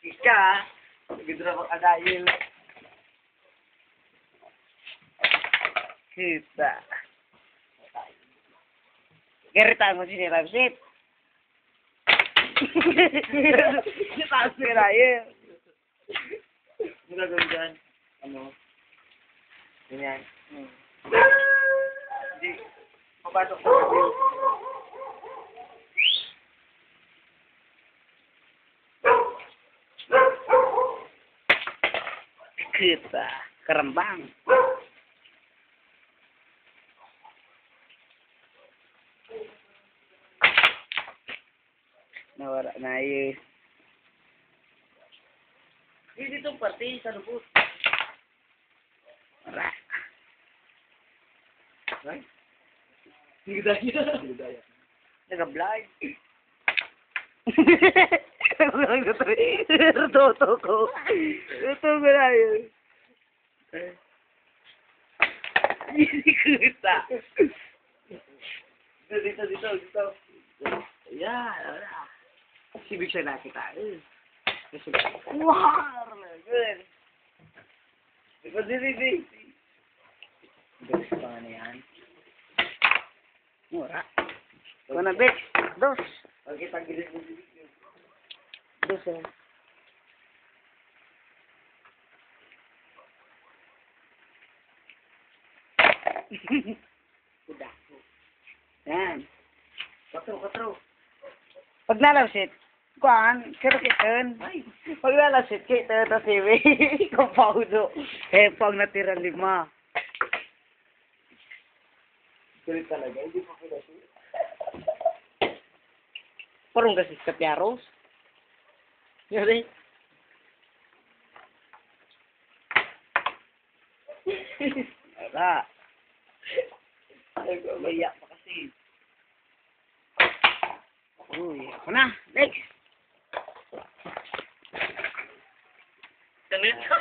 Ika, begitu dapat adain. Kita. Gerita mo sini Ramsit. Kita sirain. Mula gawin ano? Ganyan. Hindi. Papasok sa gabi. Kita. Kerembang. Nawara na yun. Hindi itong party sa lubos. Wala. Ay? Hindi daya. Nag-blind. Toto ko. Toto ko na yun. Hindi kita. Dito. Ayan, wala. Sibig siya nakita. Wow! Good. Diba, dili. Dos pa nga na yan. Mura. Kuna, Bex. Dos. Pagkita gilis mo dili. Dos, eh. Udah. Yan. Katro. Pag nalasit, kuan, kira-kitan. Pag nalasit, kita ta siwi. Kapaudo. Pag natira 5. Kulit talaga, hindi pa pinasit. Parang kasi sa piaros. Yun. Wala. Maya pa kasi. Uy, ako na. Next. Ganito.